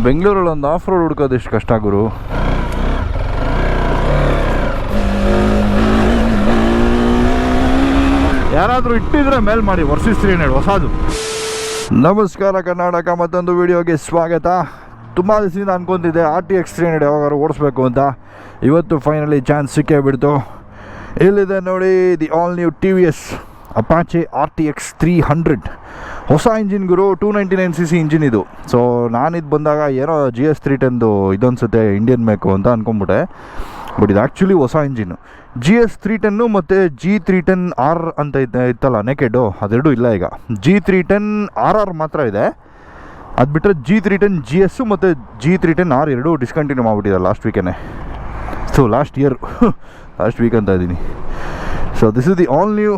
ಬೆಂಗಳೂರಲ್ಲಿ ಒಂದು of road ಹುಡ್ಕೋದು ಎಷ್ಟು ಕಷ್ಟ ಗುರು. ಯಾರಾದರೂ ಇಟ್ಟಿದ್ರೆ ಮೇಲ್ ಮಾಡಿ ವರ್ಸಸ್ 300 ಹೊಸದು. ನಮಸ್ಕಾರ ಕರ್ನಾಟಕ, ಮತ್ತೊಂದು ವಿಡಿಯೋಗೆ ಸ್ವಾಗತ. ತುಂಬ ದಿವಸದಿಂದ ಅನ್ಕೊತಿದ್ದೆ RTX 300 ಯಾವಾಗಾದ್ರು ಓಡಿಸ್ಬೇಕು ಅಂತ. ಇವತ್ತು ಫೈನಲಿ ಚಾನ್ಸ್ ಸಿಕ್ಕೇ ಬಿಡ್ತು. ಇಲ್ಲಿದೆ ನೋಡಿ, the all new TVS Apache RTX 300. ಹೊಸ ಇಂಜಿನ್ ಗುರು, 299cc ಇಂಜಿನ್ ಇದು. ಸೊ ನಾನಿದು ಬಂದಾಗ ಏನೋ GS 310 ಇದೊಂದ್ಸತ್ತೆ ಇಂಡಿಯನ್ ಮೇಕು ಅಂತ ಅಂದ್ಕೊಂಬಿಟ್ಟೆ. ಬಟ್ ಇದು ಆ್ಯಕ್ಚುಲಿ ಹೊಸ ಇಂಜಿನ್ನು. GS 310 ಮತ್ತು G310R ಅಂತ ಇತ್ತಲ್ಲ ನೆಕೆಡು, ಅದೆರಡು ಇಲ್ಲ ಈಗ. G310RR ಮಾತ್ರ ಇದೆ. ಅದು ಬಿಟ್ಟರೆ G310 GS ಮತ್ತು G310R ಎರಡೂ ಡಿಸ್ಕಂಟಿನ್ಯೂ ಮಾಡಿಬಿಟ್ಟಿದ್ದಾರೆ ಲಾಸ್ಟ್ ವೀಕೇನೆ. ಸೊ ಲಾಸ್ಟ್ ವೀಕ್ ಅಂತ ಇದ್ದೀನಿ. So this is the all new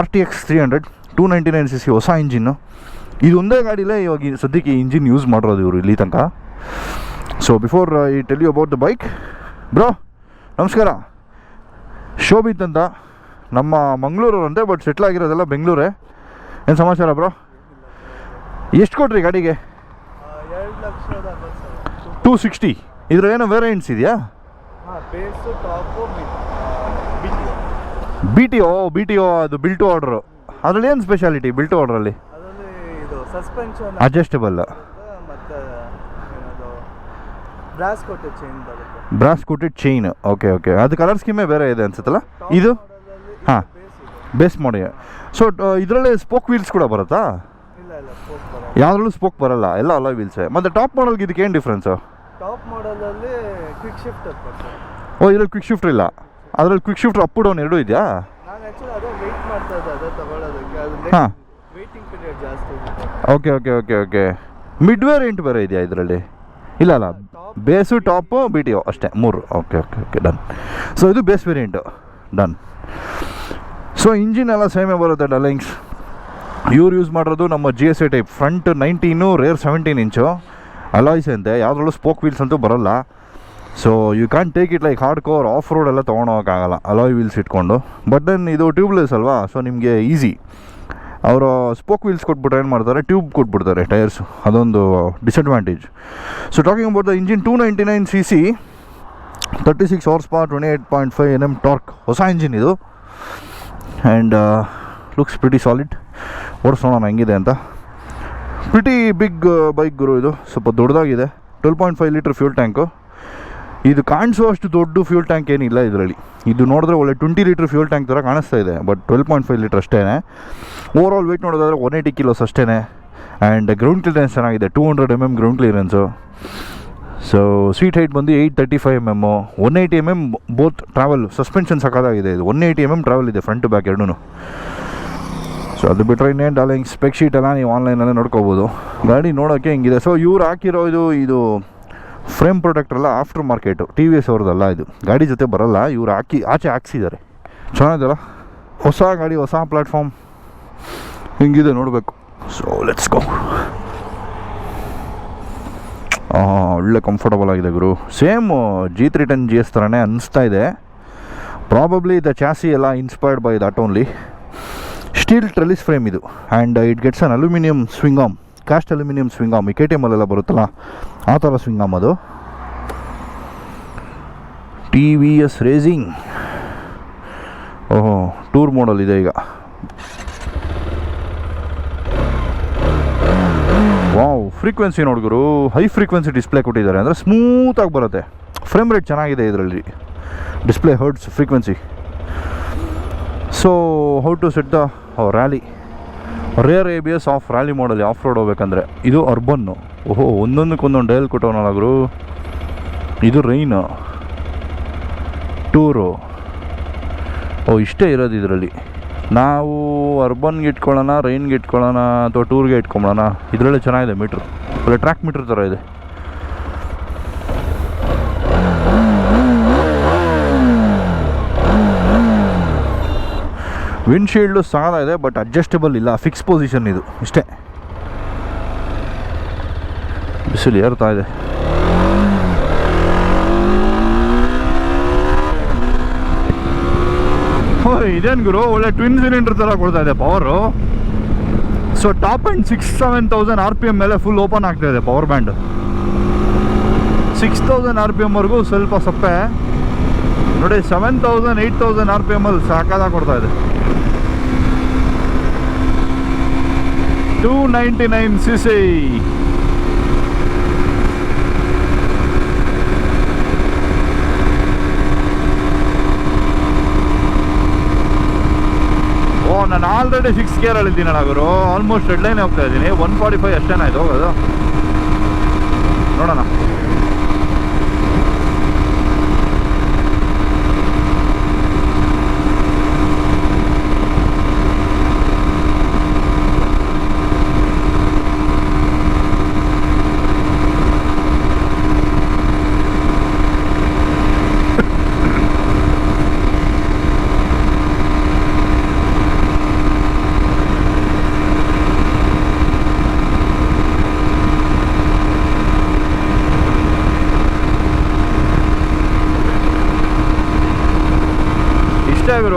RTX 300 299cc ಹೊಸ ಇಂಜಿನ್ನು. ಇದೊಂದೇ ಗಾಡಿಲೇ ಇವಾಗ ಸದ್ಯಕ್ಕೆ ಈ ಇಂಜಿನ್ ಯೂಸ್ ಮಾಡಿರೋದು ಇವರು ಇಲ್ಲಿ ತನಕ. So before I tell you about the bike, bro ನಮಸ್ಕಾರ. ಶೋಭಿತ್ ಅಂತ, ನಮ್ಮ ಮಂಗಳೂರವರಂತೆ, ಬಟ್ ಸೆಟ್ಲ್ ಆಗಿರೋದೆಲ್ಲ ಬೆಂಗಳೂರೇ. ಏನು ಸಮಾಚಾರ ಬ್ರೋ? ಎಷ್ಟು ಕೊಟ್ರಿ ಗಾಡಿಗೆ? 260. ಇದ್ರ ಏನೋ ವೇರಿಯಂಟ್ಸ್ ಇದೆಯಾ? ಬಿ ಟಿ ಒ ಅದು ಬಿಲ್ಟ್ ಟು ಆರ್ಡರು. ಅದರಲ್ಲಿ ಏನು ಸ್ಪೆಷಾಲಿಟಿ ಬಿಲ್ಟ್ ಟು ಆರ್ಡ್ರಲ್ಲಿ? Adjustable, brass coated chain. Okay. ಅದು ಕಲರ್ ಸ್ಕೀಮೇ ಬೇರೆ ಇದೆ ಅನ್ಸುತ್ತಲ್ಲ ಇದು? ಹಾಂ, ಬೇಸ್ ಮಾಡಿ. ಸೊ ಇದರಲ್ಲಿ ಸ್ಪೋಕ್ ವೀಲ್ಸ್ ಕೂಡ ಬರುತ್ತಾ? ಯಾವುದ್ರಲ್ಲೂ ಸ್ಪೋಕ್ ಬರಲ್ಲ, ಎಲ್ಲ ಅಲಾಯ್ ವೀಲ್ಸೇ. ಮತ್ತು ಟಾಪ್ ಮಾಡಲ್ಗೆ ಇದಕ್ಕೆ ಏನು ಡಿಫ್ರೆನ್ಸು? ಟಾಪ್ ಮಾಡಲಲ್ಲಿ ಕ್ವಿಕ್ ಶಿಫ್ಟ್. ಓ, ಇದರಲ್ಲಿ ಕ್ವಿಕ್ ಶಿಫ್ಟ್ ಇಲ್ಲ. ಅದರಲ್ಲಿ ಕ್ವಿಕ್ ಶಿಫ್ಟ್ ಅಪ್ ಡೌನ್ ಎರಡೂ ಇದೆಯಾ? ನಾನು ಆ್ಯಕ್ಚುಲಿ ಅದೇ ವೆಯ್ಟ್ ಮಾಡ್ತಾ ಇದ್ದೆ, ಅದೇ ತಗೊಳ್ಳೋದಕ್ಕೆ. ಅದು ಹಾಂ, ವೆಯ್ಟಿಂಗ್ ಪೀರಿಯಡ್ ಜಾಸ್ತಿ ಇದೆ. ಓಕೆ. ಮಿಡ್ ವೇರಿಯಂಟ್ ಬೇರೆ ಇದೆಯಾ ಇದರಲ್ಲಿ? ಇಲ್ಲ, ಬೇಸು ಟಾಪು BTO ಅಷ್ಟೇ, 3. Okay, done. ಸೊ ಇದು base variant, done. So engine ಎಲ್ಲ ಸೇಮೇ ಬರುತ್ತೆ ಡಲ್ಲಿಂಗ್ಸ್. ಇವ್ರು ಯೂಸ್ ಮಾಡಿರೋದು ನಮ್ಮ GSA ಟೈಪ್, ಫ್ರಂಟ್ 19, ರೇರ್ 17 ಇಂಚು ಅಲಾಯ್ಸ್ ಅಂತೆ. ಯಾವುದ್ರಲ್ಲೂ ಸ್ಪೋಕ್ ವೀಲ್ಸ್ ಅಂತೂ ಬರೋಲ್ಲ. So you can take it like hard core off road ಎಲ್ಲ ತೊಗೊಂಡೋಗೋಕ್ಕಾಗಲ್ಲ ಅಲಾಯ್ ವೀಲ್ಸ್ ಇಟ್ಕೊಂಡು. ಬಟ್ ದೆನ್ ಇದು ಟ್ಯೂಬ್ಲೆಸ್ ಅಲ್ವಾ, ಸೊ ನಿಮಗೆ ಈಸಿ. ಅವರು ಸ್ಪೋಕ್ ವೀಲ್ಸ್ ಕೊಟ್ಬಿಟ್ರೆ ಏನು ಮಾಡ್ತಾರೆ, ಟ್ಯೂಬ್ ಕೊಟ್ಬಿಡ್ತಾರೆ ಟೈರ್ಸು, ಅದೊಂದು disadvantage. So talking about the engine, 299cc 36 horse power 28.5 Nm torque, ಹೊಸ ಇಂಜಿನ್ ಇದು. And looks pretty solid. ಓಡಿಸೋಣ ಹೆಂಗಿದೆ ಅಂತ. ಪ್ರಿಟಿ ಬಿಗ್ ಬೈಕ್ ಗುರು ಇದು, ಸ್ವಲ್ಪ ದೊಡ್ಡದಾಗಿದೆ. 12.5 ಲೀಟ್ರ್ ಫ್ಯೂಲ್ ಟ್ಯಾಂಕು. ಇದು ಕಾಣಿಸುವಷ್ಟು ದೊಡ್ಡ ಫ್ಯೂಲ್ ಟ್ಯಾಂಕ್ ಏನಿಲ್ಲ ಇದರಲ್ಲಿ. ಇದು ನೋಡಿದ್ರೆ ಒಳ್ಳೆ 20 ಲೀಟ್ರ್ ಫ್ಯೂಲ್ ಟ್ಯಾಂಕ್ ಥರ ಕಾಣಿಸ್ತಾ ಇದೆ, ಬಟ್ 12.5 ಲೀಟ್ರ್ ಅಷ್ಟೇ. ಓವರ್ ಆಲ್ ವೆಯ್ಟ್ ನೋಡೋದಾದ್ರೆ 180 kilos ಅಷ್ಟೇ. ಆ್ಯಂಡ್ ಗ್ರೌಂಡ್ ಕ್ಲಿಯರೆನ್ಸ್ ಚೆನ್ನಾಗಿದೆ, 200 mm ground clearance. So seat height ಬಂದು 835 mm, 180 mm both travel. Suspension ಸಕ್ಕತ್ತಾಗಿದೆ ಇದು, 180 mm ಟ್ರಾವೆಲ್ ಇದೆ ಫ್ರಂಟ್ ಟು ಬ್ಯಾಕ್ ಎರಡೂ. ಸೊ ಅದು ಬಿಟ್ಟರೆ ಇನ್ನೇನು ಡಾರ್ಲಿಂಗ್, ಸ್ಪೆಕ್ ಶೀಟ್ ಎಲ್ಲ ನೀವು ಆನ್ಲೈನಲ್ಲೇ ನೋಡ್ಕೋಬೋದು. ಗಾಡಿ ನೋಡೋಕ್ಕೆ ಹಿಂಗಿದೆ. ಸೊ ಇವ್ರು ಹಾಕಿರೋ ಇದು ಫ್ರೇಮ್ ಪ್ರೊಟೆಕ್ಟರ್ ಎಲ್ಲ ಆಫ್ಟರ್ ಮಾರ್ಕೆಟು, TVS ಅವ್ರದ್ದಲ್ಲ ಇದು, ಗಾಡಿ ಜೊತೆ ಬರೋಲ್ಲ. ಇವ್ರು ಆಚೆ ಹಾಕ್ಸಿದ್ದಾರೆ. ಚೆನ್ನಾಗಿದೆಲ್ಲ, ಹೊಸ ಗಾಡಿ, ಹೊಸ ಪ್ಲ್ಯಾಟ್ಫಾರ್ಮ್, ಹಿಂಗಿದೆ ನೋಡಬೇಕು. So let's go. ಒಳ್ಳೆ ಕಂಫರ್ಟಬಲ್ ಆಗಿದೆ ಗುರು. ಸೇಮ್ G310 GS ಥರನೇ ಅನಿಸ್ತಾ ಇದೆ. ಪ್ರಾಬಬ್ಲಿ ದ ಚಾಸಿ ಎಲ್ಲ inspired by that only. Steel trellis frame ಇದು. And it gets an aluminium swing arm, cast aluminium swing arm. ಈ KTM ಬರುತ್ತಲ್ಲ ಆ ಥರ ಸ್ವಿಂಗ್ ಆರ್ಮ್ ಅದು. TVS racing. ಓಹೋ, ಟೂರ್ ಮೋಡಲ್ ಇದೆ ಈಗ. ವಾವ್, ಫ್ರೀಕ್ವೆನ್ಸಿ ನೋಡಿದ್ರು ಹೈ ಫ್ರೀಕ್ವೆನ್ಸಿ ಡಿಸ್ಪ್ಲೇ ಕೊಟ್ಟಿದ್ದಾರೆ, ಅಂದರೆ ಸ್ಮೂತಾಗಿ ಬರುತ್ತೆ. ಫ್ರೇಮ್ ರೇಟ್ ಚೆನ್ನಾಗಿದೆ ಇದರಲ್ಲಿ, display hertz frequency. So how to set the rally, rear ABS off rally model of road ಹೋಗ್ಬೇಕಂದ್ರೆ. ಇದು ಅರ್ಬನ್ನು. ಓಹೋ, ಒಂದೊಂದಕ್ಕೊಂದೊಂದು ಡೈಲ್ ಕೊಟ್ಟವನಲ್ಲ. ಇದು ರೈನು, ಟೂರು. ಇಷ್ಟೇ ಇರೋದು ಇದರಲ್ಲಿ. ನಾವು ಅರ್ಬನ್ಗೆ ಇಟ್ಕೊಳ್ಳೋಣ, ರೈನ್ಗೆ ಇಟ್ಕೊಳ್ಳೋಣ, ಅಥವಾ ಟೂರ್ಗೆ ಇಟ್ಕೊಂಬೋಣ. ಇದರಲ್ಲೇ ಚೆನ್ನಾಗಿದೆ ಮೀಟ್ರ್, ಒಳ್ಳೆ ಟ್ರ್ಯಾಕ್ ಮೀಟ್ರ್ ಥರ ಇದೆ. ವಿಂಡ್ಶೀಲ್ಡು ಸಾಕಾಗಿದೆ, ಬಟ್ ಅಡ್ಜಸ್ಟಬಲ್ ಇಲ್ಲ, ಫಿಕ್ಸ್ ಪೊಸಿಷನ್ ಇದು ಇಷ್ಟೇ. ಬಿಸಿಲು ಏರ್ತಾ ಇದೆ. ಇದೇನು ಗುರು, ಒಳ್ಳೆ ಟ್ವಿನ್ ಸಿಲಿಂಡರ್ ಥರ ಕೊಡ್ತಾ ಇದೆ power. So top and 6-7,000 RPM ಮೇಲೆ ಫುಲ್ ಓಪನ್ ಆಗ್ತಾ ಇದೆ ಪವರ್ ಬ್ಯಾಂಡ್. 6000 RPM ವರೆಗೂ ಸ್ವಲ್ಪ ಸಪ್ಪೆ ನೋಡಿ. 7000 8000 RPM ಅಲ್ಲಿ ಸಾಕಾದಾಗ ಕೊಡ್ತಾ ಇದೆ. 299cc. ನಾನು ಆಲ್ರೆಡಿ 6 ಗೇರಲ್ಲಿ ಇದ್ದೀನಲ್ಲ ಗುರು. ಆಲ್ಮೋಸ್ಟ್ ರೆಡ್ ಲೈನ್ ಹೋಗ್ತಾ ಇದ್ದೀನಿ. 145 ಅಷ್ಟೇನಾ ಇದು ಹೋಗೋದು, ನೋಡೋಣ.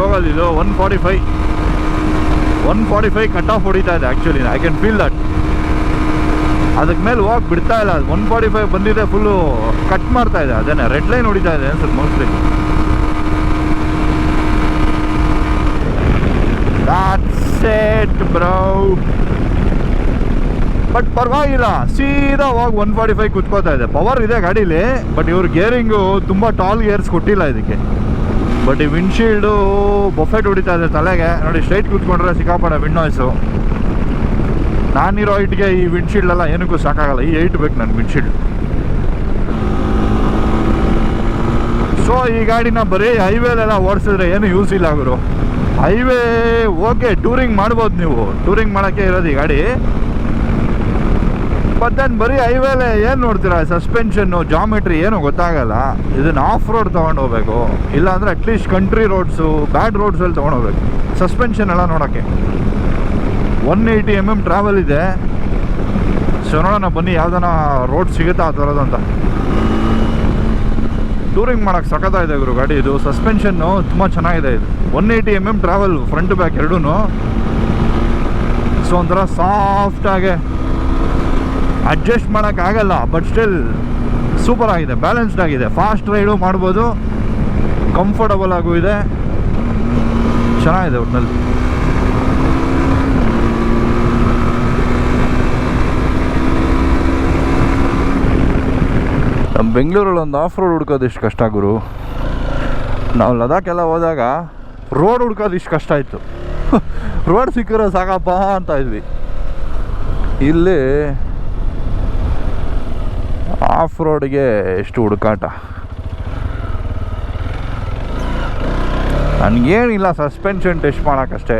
ಹೋಗೋದು ಇದು 145 ಕಟ್ ಆಫ್ ಹೊಡಿತಾ ಇದೆ. Actually I can feel that. ಅದಕ್ಕೆ ಮೇಲೆ ಹೋಗಿ ಬಿಡ್ತಾ ಇಲ್ಲ. 145 ಬಂದಿದೆ, ಫುಲ್ಲು ಕಟ್ ಮಾಡ್ತಾ ಇದೆ. ಅದೇನೆ ರೆಡ್ ಲೈನ್ ಹೊಡಿತಾ ಇದೆ ಅನ್ಸುತ್ತೆ mostly. That's it bro. But ಪರವಾಗಿಲ್ಲ, ಸೀದಾ ಹೋಗಿ 145 ಕುತ್ಕೋತಾ ಇದೆ. ಪವರ್ ಇದೆ ಗಾಡೀಲಿ, ಬಟ್ ಇವ್ರ ಗೇರಿಂಗು ತುಂಬ ಟಾಲ್ ಗೇರ್ಸ್ ಕೊಟ್ಟಿಲ್ಲ ಇದಕ್ಕೆ. ಬಟ್ ಈ ವಿಂಡ್ಶೀಲ್ಡು ಬಫೆಟ್ ಹೊಡಿತಾ ಇದೆ ತಲೆಗೆ ನೋಡಿ. ಸ್ಟ್ರೈಟ್ ಕೂತ್ಕೊಂಡ್ರೆ ಸಿಕ್ಕಾಪಡೆ ವಿಂಡ್ ನಾಯ್ಸು. ನಾನಿರೋ ಹೈಟ್ಗೆ ಈ ವಿಂಡ್ಶೀಲ್ಡ್ ಎಲ್ಲ ಏನಕ್ಕೂ ಸಾಕಾಗಲ್ಲ. ಈ ಹೈಟ್ ಬೇಕು ನನಗೆ ವಿಂಡ್ಶೀಲ್ಡ್. ಸೊ ಈ ಗಾಡಿನ ಬರೀ ಹೈವೇಲೆಲ್ಲ ಓಡಿಸಿದ್ರೆ ಏನು ಯೂಸ್ ಇಲ್ಲ ಗುರು. ಹೈವೇ ಓಕೆ, ಟೂರಿಂಗ್ ಮಾಡ್ಬೋದು ನೀವು, ಟೂರಿಂಗ್ ಮಾಡೋಕ್ಕೆ ಇರೋದು ಈ ಗಾಡಿ. ಬಟ್ ದೆನ್ ಬರೀ ಹೈವೇಲೆ ಏನು ನೋಡ್ತೀರಾ, ಸಸ್ಪೆನ್ಷನ್ನು ಜಾಮೆಟ್ರಿ ಏನೂ ಗೊತ್ತಾಗಲ್ಲ. ಇದನ್ನು ಆಫ್ ರೋಡ್ ತೊಗೊಂಡು ಹೋಗ್ಬೇಕು, ಇಲ್ಲಾಂದರೆ ಅಟ್ಲೀಸ್ಟ್ ಕಂಟ್ರಿ ರೋಡ್ಸು ಬ್ಯಾಡ್ ರೋಡ್ಸಲ್ಲಿ ತೊಗೊಂಡು ಹೋಗ್ಬೇಕು ಸಸ್ಪೆನ್ಷನ್ ಎಲ್ಲ ನೋಡೋಕ್ಕೆ. 180 mm ಟ್ರಾವೆಲ್ ಇದೆ. ಸೊ ನೋಡೋಣ ಬನ್ನಿ ಯಾವ್ದಾನ ರೋಡ್ ಸಿಗುತ್ತಾ ಆ ಥರದ್ದು ಅಂತ. ಟೂರಿಂಗ್ ಮಾಡೋಕ್ಕೆ ಸಖತ್ತಾಗಿದೆ ಗುರು ಗಾಡಿ ಇದು. ಸಸ್ಪೆನ್ಷನ್ನು ತುಂಬ ಚೆನ್ನಾಗಿದೆ ಇದು. 180 mm ಟ್ರಾವೆಲ್ ಫ್ರಂಟ್ ಬ್ಯಾಕ್ ಎರಡೂ. ಸೊ ಒಂಥರ ಸಾಫ್ಟಾಗೆ ಅಡ್ಜಸ್ಟ್ ಮಾಡೋಕ್ಕಾಗಲ್ಲ, ಬಟ್ ಸ್ಟಿಲ್ ಸೂಪರ್ ಆಗಿದೆ, ಬ್ಯಾಲೆನ್ಸ್ಡ್ ಆಗಿದೆ. ಫಾಸ್ಟ್ ರೈಡು ಮಾಡ್ಬೋದು, ಕಂಫರ್ಟಬಲ್ ಆಗೂ ಇದೆ, ಚೆನ್ನಾಗಿದೆ ಒಟ್ಟಿನಲ್ಲಿ. ನಮ್ಮ ಬೆಂಗಳೂರಲ್ಲಿ ಒಂದು ಆಫ್ ರೋಡ್ ಹುಡ್ಕೋದು ಇಷ್ಟು ಕಷ್ಟ ಗುರು. ನಾವು ಲದಾಖೆಲ್ಲ ಹೋದಾಗ ರೋಡ್ ಹುಡ್ಕೋದು ಇಷ್ಟು ಕಷ್ಟ ಆಯಿತು. ರೋಡ್ ಸಿಕ್ಕಿರೋ ಸಾಕಪ್ಪ ಅಂತ ಇದ್ವಿ. ಇಲ್ಲಿ ಆಫ್ ರೋಡ್ಗೆ ಎಷ್ಟು ಹುಡುಕಾಟ. ನನಗೇನಿಲ್ಲ, ಸಸ್ಪೆನ್ಷನ್ ಟೆಸ್ಟ್ ಮಾಡೋಕ್ಕಷ್ಟೇ.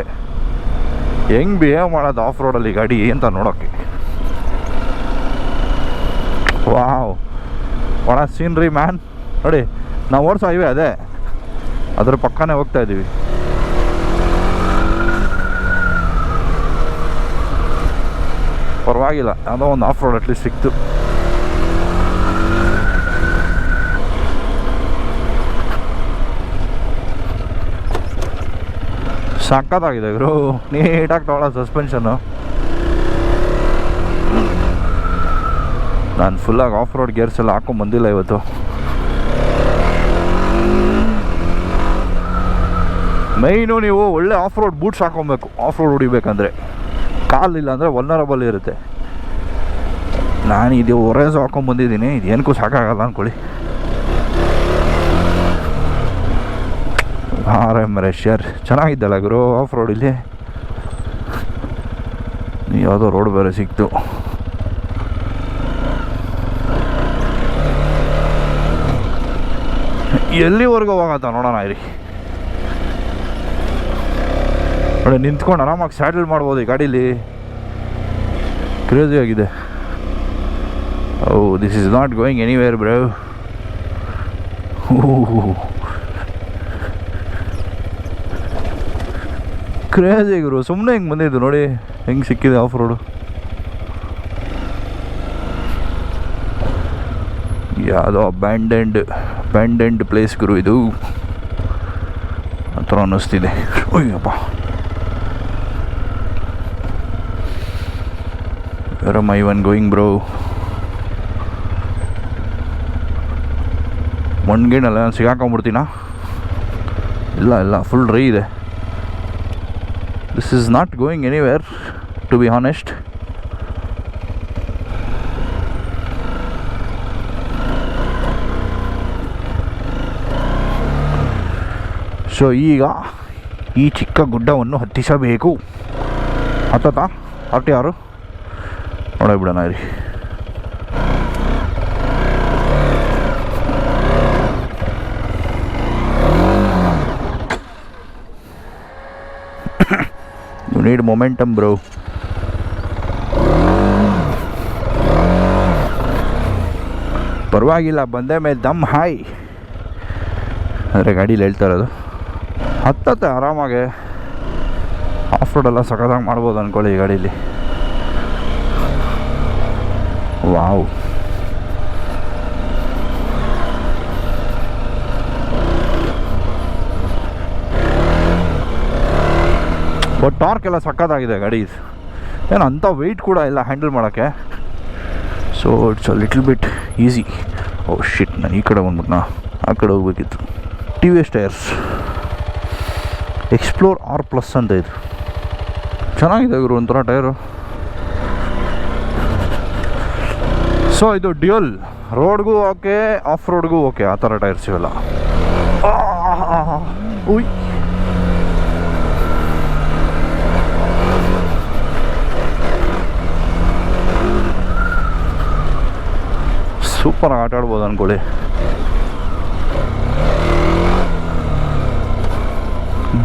ಹೆಂಗೆ ಬಿಹೇವ್ ಮಾಡೋದು ಆಫ್ ರೋಡಲ್ಲಿ ಗಾಡಿ ಅಂತ ನೋಡೋಕ್ಕೆ. ವಾವ್, ಒಣ ಸೀನ್ರಿ ಮ್ಯಾನ್. ನೋಡಿ ನಾವು ಓಡಿಸೋ ಹೈವೇ ಅದೇ, ಅದ್ರ ಪಕ್ಕನೇ ಹೋಗ್ತಾ ಇದ್ದೀವಿ. ಪರವಾಗಿಲ್ಲ, ಯಾವುದೋ ಒಂದು ಆಫ್ ರೋಡ್ ಅಟ್ಲೀಸ್ಟ್ ಸಿಕ್ತು. ಸಕ್ಕತ್ತಾಗಿದೆ ಇವರು, ನೀಟಾಗಿ ತೊಗೊಳ್ಳೋ ಸಸ್ಪೆನ್ಷನ್ನು. ನಾನು ಫುಲ್ಲಾಗಿ ಆಫ್ ರೋಡ್ ಗೇರ್ಸ್ ಎಲ್ಲ ಹಾಕೊಂಡ್ಬಂದಿಲ್ಲ ಇವತ್ತು. ಮೈನು ನೀವು ಒಳ್ಳೆ ಆಫ್ ರೋಡ್ ಬೂಟ್ಸ್ ಹಾಕೊಬೇಕು ಆಫ್ ರೋಡ್ ಹೊಡಿಬೇಕಂದ್ರೆ. ಕಾಲಿಲ್ಲ ಅಂದರೆ ವಲ್ನರಬಲ್ ಇರುತ್ತೆ. ನಾನು ಇದು ಒರೇಸ್ ಹಾಕೊಂಡ್ಬಂದಿದ್ದೀನಿ, ಇದೇನಕ್ಕೂ ಸಾಕಾಗಲ್ಲ ಅಂದ್ಕೊಳ್ಳಿ. RM ರೆಷರ್ ಚೆನ್ನಾಗಿದ್ದಲ್ಲ ಗುರು ಆಫ್ ರೋಡ್. ಇಲ್ಲಿ ಯಾವುದೋ ರೋಡ್ ಬೇರೆ ಸಿಕ್ತು. ಎಲ್ಲಿವರೆಗೂ ಹೋಗತ್ತ ನೋಡೋಣ ಇರಿ. ನೋಡಿ ನಿಂತ್ಕೊಂಡು ಆರಾಮಾಗಿ ಸ್ಯಾಡಲ್ ಮಾಡ್ಬೋದು ಈ ಗಾಡೀಲಿ. ಕ್ರೇಜಿ ಆಗಿದೆ. Oh this is not going anywhere bro. Crazy ಗುರು, ಸುಮ್ಮನೆ ಹಿಂಗೆ ಬಂದಿದ್ದು ನೋಡಿ ಹೆಂಗೆ ಸಿಕ್ಕಿದೆ ಆಫ್ ರೋಡು. ಯಾವುದೋ ಅಬ್ಯಾಂಡೆಂಡ್ ಪ್ಲೇಸ್ ಗುರು ಇದು ಆ ಥರ ಅನ್ನಿಸ್ತಿದೆ. ಅಯ್ಯಪ್ಪ, where am I on going bro? ಮಣ್ಗಿಣಲ್ಲ ನಾನು ಸಿಗಾಕೊಂಬಿಡ್ತೀನ? ಇಲ್ಲ ಇಲ್ಲ, ಫುಲ್ ಡ್ರೈ ಇದೆ. This is not going anywhere to be honest. So ಈಗ ಈ ಚಿಕ್ಕ ಗುಡ್ಡವನ್ನು ಹತ್ತಿಸಬೇಕು. ಹತ್ತತ್ತಾ 46 ನೋಡಬಿಡೋಣ ರೀ. You need momentum bro. ಪರವಾಗಿಲ್ಲ, ಬಂದೆ ಮೇಲೆ ದಮ್ ಹಾಯ್ ಅಂದರೆ ಗಾಡೀಲಿ ಹೇಳ್ತಾ ಇರೋದು. ಹತ್ತತ್ತೆ ಆರಾಮಾಗೆ. ಆಫ್ ರೋಡೆಲ್ಲ ಸಖತ್ತಾಗಿ ಮಾಡ್ಬೋದು ಅಂದ್ಕೊಳ್ಳಿ ಈ ಗಾಡೀಲಿ. ವಾವ್, ಬಟ್ ಟಾರ್ಕ್ ಎಲ್ಲ ಸಖತ್ತಾಗಿದೆ ಗಾಡಿ. ಏನು ಅಂಥ ವೆಯ್ಟ್ ಕೂಡ ಇಲ್ಲ ಹ್ಯಾಂಡಲ್ ಮಾಡೋಕ್ಕೆ. So it's a little bit easy. Oh shit, ನಾನು ಈ ಕಡೆ ಬಂದ್ಬಿಟ್ನಾ, ಆ ಕಡೆ ಹೋಗ್ಬೇಕಿತ್ತು. T V S tyres explore R+ ಅಂತ ಇದು. ಚೆನ್ನಾಗಿದೆ ಇವರು ಒಂಥರ ಟೈರು. ಸೊ ಇದು ಡ್ಯೂಯಲ್, ರೋಡ್ಗೂ ಓಕೆ ಆಫ್ ರೋಡ್ಗೂ ಓಕೆ, ಆ ಥರ ಟೈರ್ಸ್ ಇವೆಲ್ಲ. ಉಯ್, ಸೂಪರಾಗಿ ಆಟ ಆಡ್ಬೋದು ಅಂದ್ಕೊಳ್ಳಿ.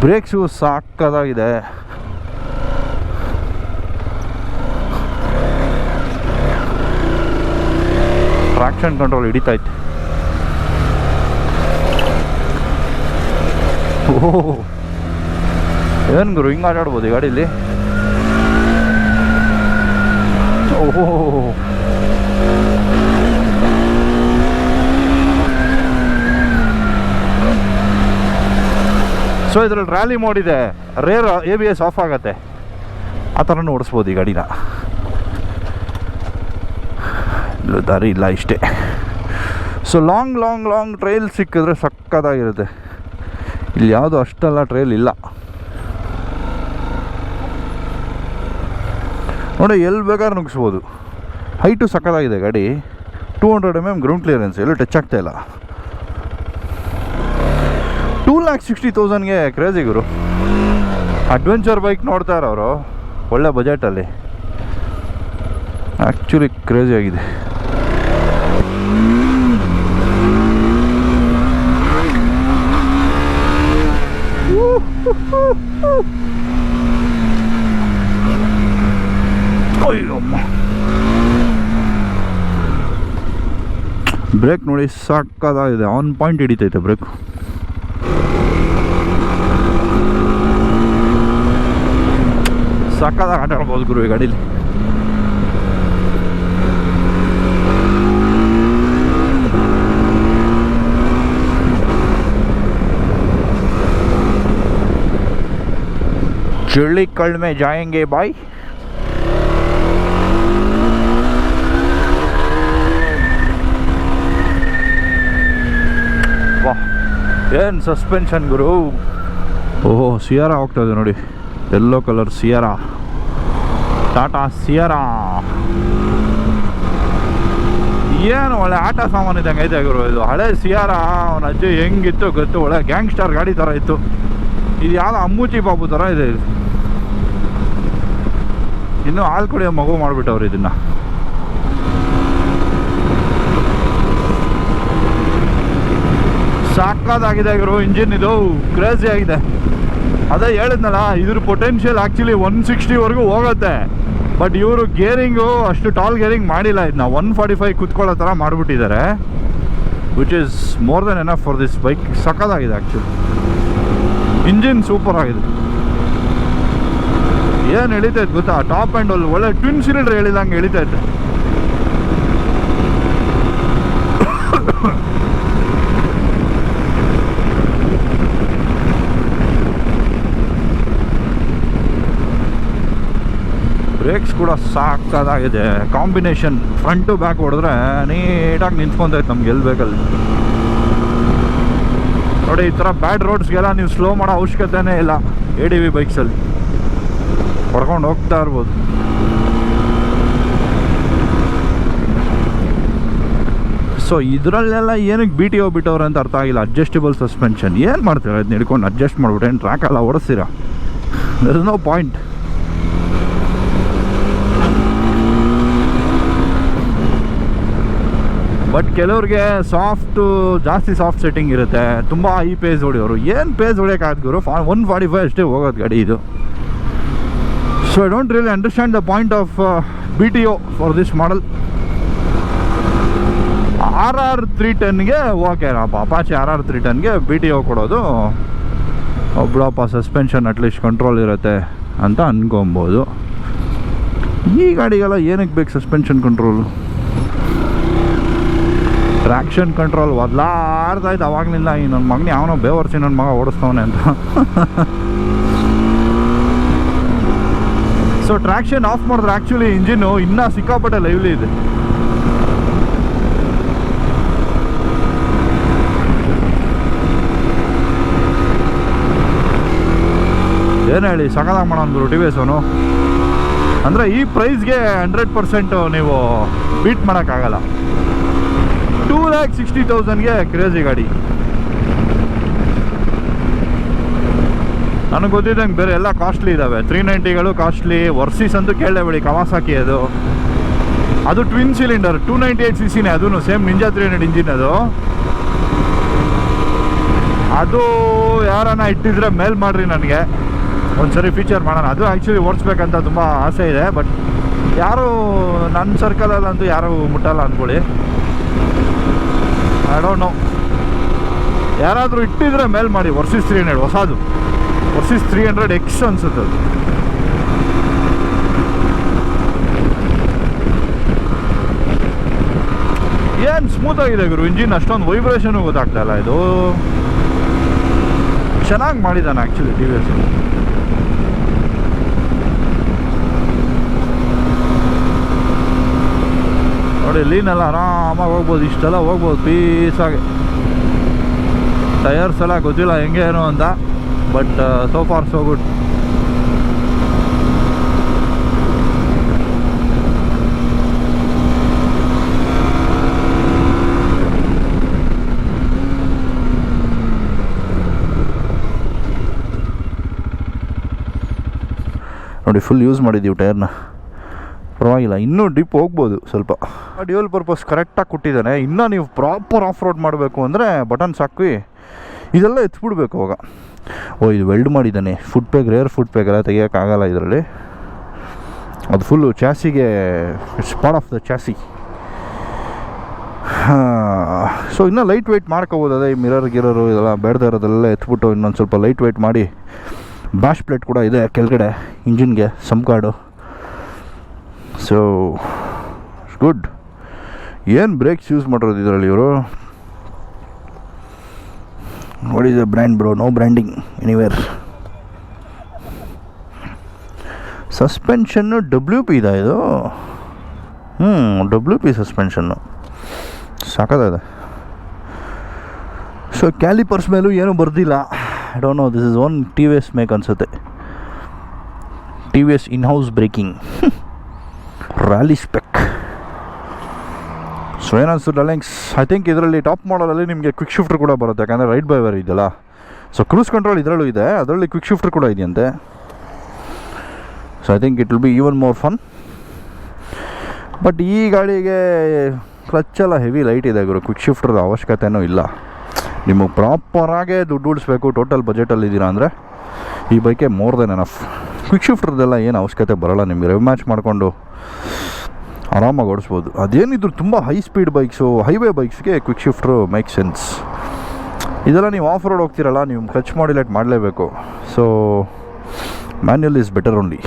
ಬ್ರೇಕ್ಸು ಸಾಕದಾಗಿದೆ. ಟ್ರಾಕ್ಷನ್ ಕಂಟ್ರೋಲ್ ಹಿಡಿತೈತೆ. ಓಹ್, ಏನು ಗುರು ಹಿಂಗೆ ಆಟ ಆಡ್ಬೋದು ಈ ಗಾಡೀಲಿ. ಓಹೋ, ಸೊ ಇದರಲ್ಲಿ ರ್ಯಾಲಿ ಮೋಡ್ ಇದೆ. ರೇರ್ ABS ಆಫ್ ಆಗುತ್ತೆ, ಆ ಥರನೂ ಓಡಿಸ್ಬೋದು ಈ ಗಾಡಿನ. ದಾರಿ ಇಲ್ಲ ಇಷ್ಟೇ. ಸೊ ಲಾಂಗ್ ಟ್ರೈಲ್ ಸಿಕ್ಕಿದ್ರೆ ಸಕ್ಕತ್ತಾಗಿರುತ್ತೆ. ಇಲ್ಲಿ ಯಾವುದು ಅಷ್ಟೆಲ್ಲ ಟ್ರೈಲ್ ಇಲ್ಲ ನೋಡಿ, ಎಲ್ಲಿ ಬೇಕಾದ್ರೆ ನುಗ್ಸ್ಬೋದು. ಹೈಟು ಸಕ್ಕತ್ತಾಗಿದೆ ಗಾಡಿ. 200 mm ಗ್ರೌಂಡ್ ಕ್ಲಿಯರೆನ್ಸ್, ಎಲ್ಲೂ ಟಚ್ ಆಗ್ತಾ ಇಲ್ಲ. 2,60,000ಗೆ ಕ್ರೇಜಿ ಗುರು. ಅಡ್ವೆಂಚರ್ ಬೈಕ್ ನೋಡ್ತಾ ಇರೋರು ಒಳ್ಳೆ ಬಜೆಟಲ್ಲಿ ಆ್ಯಕ್ಚುಲಿ ಕ್ರೇಜಿ ಆಗಿದೆ. ಬ್ರೇಕ್ ನೋಡಿ ಸಾಕಾಗಿದೆ, ಆನ್ ಪಾಯಿಂಟ್ ಹಿಡಿತೈತೆ ಬ್ರೇಕ್. ಸಾಕಾದಾಗ ಆಟ ಆಡ್ಬೋದು ಗುರು ಈ ಗಾಡೀಲಿ. चिड़िकल में जाएंगे भाई. वाह, ಏನು ಸಸ್ಪೆನ್ಷನ್ ಗುರು. ಓಹೋ, ಸಿಯಾರಾ ಹೋಗ್ತಾ ಇದೆ ನೋಡಿ, yellow colour Sierra, Tata Sierra. ಏನು ಒಳ್ಳೆ ಆಟ ಸಾಮಾನು ಇದ್ದಂಗೆ ಐತೆ ಗುರು ಇದು. ಹಳೆ ಸಿಯಾರಾ ಅವನ ಅಜ್ಜಿ ಹೆಂಗಿತ್ತು ಗೊತ್ತು, ಒಳ್ಳೆ ಗ್ಯಾಂಗ್ಸ್ಟರ್ ಗಾಡಿ ಥರ ಇತ್ತು. ಇದು ಯಾವ್ದು ಅಮ್ಮೂಚಿ ಬಾಬು ಥರ ಇದೆ ಇದು. ಇನ್ನೂ ಹಾಲು ಕುಡಿಯೋ ಮಗು ಮಾಡಿಬಿಟ್ಟವ್ರು ಇದನ್ನು. ಸಾಕಾಗಿದೆ ಗುರು ಇಂಜಿನ್, ಇದು ಕ್ರೇಜಿ ಆಗಿದೆ. ಅದೇ ಹೇಳಿದ್ನಲ್ಲ, ಇದ್ರ ಪೊಟೆನ್ಷಿಯಲ್ ಆ್ಯಕ್ಚುಲಿ 160ವರೆಗೂ ಹೋಗುತ್ತೆ. ಬಟ್ ಇವರು ಗೇರಿಂಗು ಅಷ್ಟು ಟಾಲ್ ಗೇರಿಂಗ್ ಮಾಡಿಲ್ಲ. ಇದನ್ನ 145 ಕುತ್ಕೊಳ್ಳೋ ಥರ ಮಾಡಿಬಿಟ್ಟಿದ್ದಾರೆ, which is more than enough for this bike. ಸಕ್ಕತ್ತಾಗಿದೆ ಆ್ಯಕ್ಚುಲಿ, ಇಂಜಿನ್ ಸೂಪರ್ ಆಗಿದೆ. ಏನು ಎಳಿತೈತೆ ಗೊತ್ತಾ, ಟಾಪ್ ಆ್ಯಂಡ್ ಅಲ್ಲಿ ಒಳ್ಳೆ ಟ್ವಿನ್ ಸಿಲಿಂಡರ್ ಹೇಳಿದಂಗೆ ಎಳಿತೈತೆ. ಬ್ರೇಕ್ಸ್ ಕೂಡ ಸಾಕಾಗಿದೆ. ಕಾಂಬಿನೇಷನ್ ಫ್ರಂಟ್ ಟು ಬ್ಯಾಕ್ ಹೊಡೆದ್ರೆ ನೀಟಾಗಿ ನಿಂತ್ಕೊಂತೈತೆ ನಮ್ಗೆ ಎಲ್ಲಿ ಬೇಕಲ್ಲಿ. ನೋಡಿ ಈ ಥರ ಬ್ಯಾಡ್ ರೋಡ್ಸ್ಗೆಲ್ಲ ನೀವು ಸ್ಲೋ ಮಾಡೋ ಅವಶ್ಯಕತೆನೇ ಇಲ್ಲ. ADV ಬೈಕ್ಸಲ್ಲಿ ಹೊಡ್ಕೊಂಡು ಹೋಗ್ತಾ ಇರ್ಬೋದು. ಸೊ ಇದರಲ್ಲೆಲ್ಲ ಏನಕ್ಕೆ BTO ಬಿಟ್ಟವ್ರೆ ಅಂತ ಅರ್ಥ ಆಗಿಲ್ಲ. ಅಡ್ಜಸ್ಟಬಲ್ ಸಸ್ಪೆನ್ಷನ್ ಏನು ಮಾಡ್ತೀರ, ಅದನ್ನ ಹಿಡ್ಕೊಂಡು ಅಡ್ಜಸ್ಟ್ ಮಾಡ್ಬಿಟ್ಟು ಏನು ಟ್ರ್ಯಾಕೆಲ್ಲ ಓಡಿಸ್ತೀರಾ? There is no point. But ಕೆಲವ್ರಿಗೆ ಜಾಸ್ತಿ ಸಾಫ್ಟ್ ಸೆಟ್ಟಿಂಗ್ ಇರುತ್ತೆ, ತುಂಬ ಹೈ ಪೇಸ್ ಹೊಡಿಯೋರು. ಏನು ಪೇಸ್ ಹೊಡಿಯೋಕ್ಕಾಗ್ದಿರೋ 145 ಅಷ್ಟೇ ಹೋಗೋದು ಗಾಡಿ ಇದು. So I don't really understand the point of BTO for this model. RR 310ಗೆ ಓಕೆ ಅಪಾಚೆ RR 310ಗೆ BTO ಕೊಡೋದು ಒಬ್ಬಳಪ್ಪ ಸಸ್ಪೆನ್ಷನ್ ಅಟ್ಲೀಸ್ಟ್ ಕಂಟ್ರೋಲ್ ಇರುತ್ತೆ ಅಂತ ಅನ್ಕೊಬೋದು. ಈ ಗಾಡಿಗೆಲ್ಲ ಏನಕ್ಕೆ ಬೇಕು ಸಸ್ಪೆನ್ಷನ್ ಕಂಟ್ರೋಲು? ಟ್ರ್ಯಾಕ್ಷನ್ ಕಂಟ್ರೋಲ್ ಒದ್ಲಾಡ್ತಾಯ್ತು ಅವಾಗಲಿಂದ. ಈ ನನ್ನ ಮಗನ ಯಾವನೋ ಬೇವರ್ಸಿ ನನ್ನ ಮಗ ಓಡಿಸ್ತವನೆ ಅಂತ. ಸೊ ಟ್ರ್ಯಾಕ್ಷನ್ ಆಫ್ ಮಾಡಿದ್ರೆ ಆ್ಯಕ್ಚುಲಿ ಇಂಜಿನ್ನು ಇನ್ನೂ ಸಿಕ್ಕಾಪಟ್ಟೆ ಲೈವ್ಲಿ ಇದೆ. ಏನು ಹೇಳಿ ಸಕಲಾಗಿ ಮಾಡೋಂದ್ರು TVS ಅವನು. ಅಂದರೆ ಈ ಪ್ರೈಸ್ಗೆ 100% ನೀವು ಬೀಟ್ ಮಾಡೋಕ್ಕಾಗಲ್ಲ. 2,60,000ಗೆ ಕ್ರೇಜಿ ಗಾಡಿ. ನನಗೆ ಗೊತ್ತಿದ್ದಂಗೆ ಬೇರೆ ಎಲ್ಲ ಕಾಸ್ಟ್ಲಿ ಇದ್ದಾವೆ. 390ಗಳು ಕಾಸ್ಟ್ಲಿ. ವರ್ಸಿಸ್ ಅಂತೂ ಕೇಳಲೇಬೇಡಿ, ಕವಾಸಾಕಿ ಅದು ಟ್ವಿನ್ ಸಿಲಿಂಡರ್ 298cc ಅದೂ ಸೇಮ್ ನಿಂಜಾ 300 ಇಂಜಿನ್. ಅದು ಯಾರನ್ನ ಇಟ್ಟಿದ್ರೆ ಮೇಲ್ ಮಾಡಿರಿ, ನನಗೆ ಒಂದ್ಸರಿ ಫೀಚರ್ ಮಾಡೋಣ. ಅದು ಆ್ಯಕ್ಚುಲಿ ಓಡಿಸ್ಬೇಕಂತ ತುಂಬ ಆಸೆ ಇದೆ. ಬಟ್ ಯಾರು ನನ್ನ ಸರ್ಕಲಲ್ಲಂತೂ ಯಾರು ಮುಟ್ಟಲ್ಲ ಅಂದ್ಕೊಳ್ಳಿ. ಐ ಡೋಂಟ್ ನೋ, ಯಾರಾದರೂ ಇಟ್ಟಿದ್ರೆ ಮೇಲ್ ಮಾಡಿ. ವರ್ಸಿಸ್ 300 ಹೊಸದು, ವರ್ಸಿಸ್ 300X ಅನ್ಸುತ್ತೆ ಅದು. ಏನು ಸ್ಮೂತಾಗಿದೆ ಗುರು ಇಂಜಿನ್, ಅಷ್ಟೊಂದು ವೈಬ್ರೇಷನು ಗೊತ್ತಾಗ್ತಾ ಇಲ್ಲ. ಇದು ಚೆನ್ನಾಗಿ ಮಾಡಿದ್ದಾನೆ ಆ್ಯಕ್ಚುಲಿ TVS. ನೋಡಿ ಲೀನೆಲ್ಲ ಆರಾಮಾಗಿ ಹೋಗ್ಬೋದು, ಇಷ್ಟೆಲ್ಲ ಹೋಗ್ಬೋದು ಪೀಸಾಗಿ. ಟಯರ್ಸ್ ಎಲ್ಲ ಗೊತ್ತಿಲ್ಲ ಹೆಂಗೆ ಏನು ಅಂತ, but so for so good. ನೋಡಿ ಫುಲ್ ಯೂಸ್ ಮಾಡಿದ್ದೀವಿ ಟೈರ್ನ, ಪರವಾಗಿಲ್ಲ. ಇನ್ನೂ ಡಿಪ್ ಹೋಗ್ಬೋದು ಸ್ವಲ್ಪ. ಡ್ಯೂಯಲ್ ಪರ್ಪಸ್ ಕರೆಕ್ಟಾಗಿ ಕೊಟ್ಟಿದ್ದಾನೆ. ಇನ್ನೂ ನೀವು ಪ್ರಾಪರ್ ಆಫ್ ರೋಡ್ ಮಾಡಬೇಕು ಅಂದರೆ ಬಟನ್ಸ್ ಹಾಕಿ ಇದೆಲ್ಲ ಎತ್ಬಿಡ್ಬೇಕು ಅವಾಗ. ಇದು ವೆಲ್ಡ್ ಮಾಡಿದ್ದಾನೆ. Foot peg, rear foot peg ಎಲ್ಲ ತೆಗಿಯೋಕ್ಕಾಗಲ್ಲ ಇದರಲ್ಲಿ. ಅದು ಫುಲ್ಲು ಚಾಸಿಗೆ it's part of the chassis. So ಇನ್ನೂ ಲೈಟ್ ವೆಯ್ಟ್ ಮಾಡ್ಕೋಬೋದು. ಅದೇ ಈ ಮಿರರ್ ಗಿರರು ಇದೆಲ್ಲ ಬೇಡದೇ ಇರೋದೆಲ್ಲ ಎತ್ಬಿಟ್ಟು ಇನ್ನೊಂದು ಸ್ವಲ್ಪ ಲೈಟ್ ವೆಯ್ಟ್ ಮಾಡಿ. ಬ್ಯಾಶ್ ಪ್ಲೇಟ್ ಕೂಡ ಇದೆ ಕೆಳಗಡೆ ಇಂಜಿನ್ಗೆ, ಸಮ್ ಕಾರ್ಡು. So good. ಏನು ಬ್ರೇಕ್ಸ್ ಯೂಸ್ ಮಾಡಿರೋದು ಇದರಲ್ಲಿ ಇವರು? What is the brand bro? No branding anywhere. ಸಸ್ಪೆನ್ಷನ್ನು WP ಇದೆ ಇದು. WP ಸಸ್ಪೆನ್ಷನ್ನು ಸಾಕಾಗಿದೆ. ಸೊ ಕ್ಯಾಲಿಪರ್ಸ್ ಮೇಲೂ ಏನೂ ಬರ್ದಿಲ್ಲ. I don't know, this is own TVS make ಅನಿಸುತ್ತೆ. TVS in-house braking rally spec. So ಏನನ್ಸು ಡಾರ್ಲಿಂಗ್ಸ್? ಐ ಥಿಂಕ್ ಇದರಲ್ಲಿ ಟಾಪ್ ಮಾಡಲಲ್ಲಿ ನಿಮಗೆ ಕ್ವಿಕ್ ಶಿಫ್ಟರ್ ಕೂಡ ಬರುತ್ತೆ, ಯಾಕಂದರೆ ರೈಟ್ ಬೈ ವೈರ್ ಇದೆಯಲ್ಲ. ಸೊ ಕ್ರೂಸ್ ಕಂಟ್ರೋಲ್ ಇದರಲ್ಲೂ ಇದೆ, ಅದರಲ್ಲಿ ಕ್ವಿಕ್ ಶಿಫ್ಟರ್ ಕೂಡ ಇದೆಯಂತೆ. So I think it will be even more fun. But ಈ ಗಾಡಿಗೆ ಕ್ಲಚ್ಚೆಲ್ಲ ಹೆವಿ ಲೈಟ್ ಇದೆ ಗುರು, ಕ್ವಿಕ್ ಶಿಫ್ಟರ್ದು ಅವಶ್ಯಕತೆಯೂ ಇಲ್ಲ. ನಿಮಗೆ ಪ್ರಾಪರಾಗೇ ದುಡ್ಡು ಉಳಿಸ್ಬೇಕು, ಟೋಟಲ್ ಬಜೆಟಲ್ಲಿದ್ದೀರಾ ಅಂದರೆ ಈ ಬೈಕೆ ಮೋರ್ ದೆನ್ ಎನಫ್. ಕ್ವಿಕ್ ಶಿಫ್ಟರ್ದೆಲ್ಲ ಏನು ಅವಶ್ಯಕತೆ ಬರೋಲ್ಲ ನಿಮಗೆ. ರೆವ್ ಮ್ಯಾಚ್ ಮಾಡಿಕೊಂಡು ಆರಾಮಾಗಿ ಓಡಿಸ್ಬೋದು. ಅದೇನಿದ್ರು ತುಂಬ ಹೈ ಸ್ಪೀಡ್ ಬೈಕ್ಸು, ಹೈವೇ ಬೈಕ್ಸ್ಗೆ ಕ್ವಿಕ್ ಶಿಫ್ಟ್ರು ಮೇಕ್ ಸೆನ್ಸ್. ಇದೆಲ್ಲ ನೀವು ಆಫ್ ರೋಡ್ ಹೋಗ್ತಿರಲ್ಲ, ನೀವು ಕ್ಲಚ್ ಮಾಡ್ಯುಲೇಟ್ ಮಾಡಲೇಬೇಕು. So manual is better only.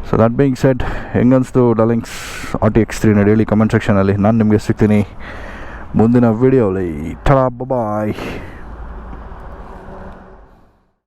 So that being said, ಹೆಂಗನ್ನಿಸ್ತು ಡಾರ್ಲಿಂಗ್ಸ್ RTX 300 ಹೇಳಿ ಕಮೆಂಟ್ ಸೆಕ್ಷನಲ್ಲಿ. ನಾನು ನಿಮಗೆ ಸಿಗ್ತೀನಿ ಮುಂದಿನ ವೀಡಿಯೋಲಿ. ಟಾಟಾ ಬಾಯ್.